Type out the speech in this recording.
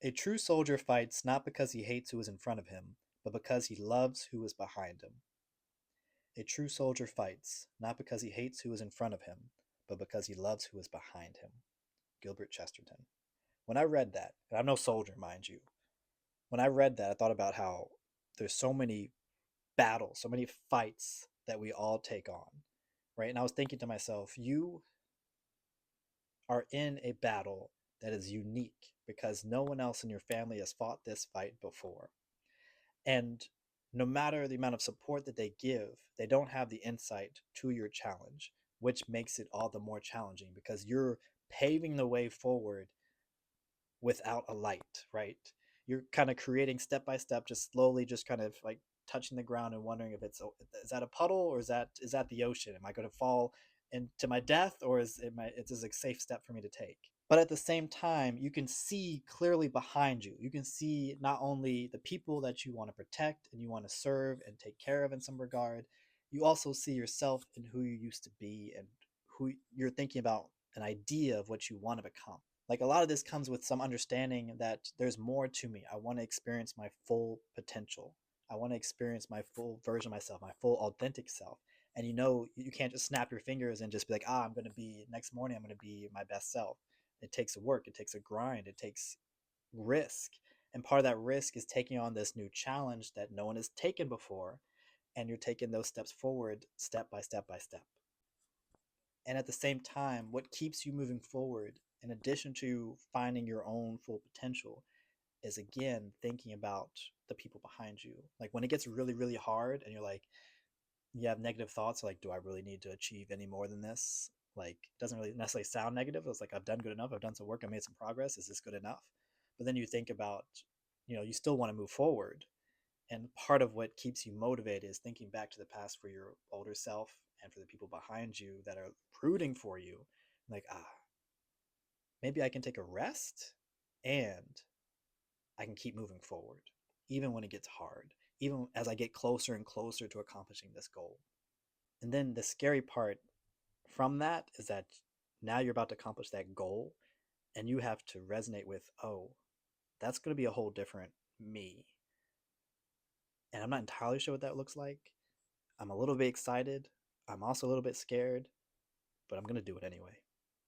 A true soldier fights not because he hates who is in front of him, but because he loves who is behind him. A true soldier fights not because he hates who is in front of him, but because he loves who is behind him. Gilbert Chesterton. When I read that, and I'm no soldier, mind you, when I read that, I thought about how there's so many battles, so many fights that we all take on, right? And I was thinking to myself, you are in a battle that is unique because no one else in your family has fought this fight before. And no matter the amount of support that they give, they don't have the insight to your challenge, which makes it all the more challenging because you're paving the way forward without a light, right? You're kind of creating step by step, just slowly, just kind of like touching the ground and wondering if it's is that a puddle or is that the ocean? Am I going to fall into my death, or is this a safe step for me to take? But at the same time, you can see clearly behind you. You can see not only the people that you want to protect and you want to serve and take care of in some regard, you also see yourself and who you used to be and who you're thinking about, an idea of what you want to become. Like a lot of this comes with some understanding that there's more to me. I want to experience my full potential. I want to experience my full version of myself, my full authentic self. And you can't just snap your fingers and just be like, I'm going to be, next morning, I'm going to be my best self. It takes work, it takes a grind, it takes risk. And part of that risk is taking on this new challenge that no one has taken before. And you're taking those steps forward step by step by step. And at the same time, what keeps you moving forward, in addition to finding your own full potential, is again thinking about the people behind you. Like when it gets really, really hard and you're like, you have negative thoughts like, do I really need to achieve any more than this? Like, it doesn't really necessarily sound negative. It's like, I've done good enough. I've done some work. I made some progress. Is this good enough? But then you think about, you still want to move forward. And part of what keeps you motivated is thinking back to the past for your older self and for the people behind you that are rooting for you. Like, maybe I can take a rest and I can keep moving forward, even when it gets hard, even as I get closer and closer to accomplishing this goal. And then the scary part from that is that now you're about to accomplish that goal and you have to resonate with, oh, that's going to be a whole different me. And I'm not entirely sure what that looks like. I'm a little bit excited. I'm also a little bit scared, but I'm going to do it anyway.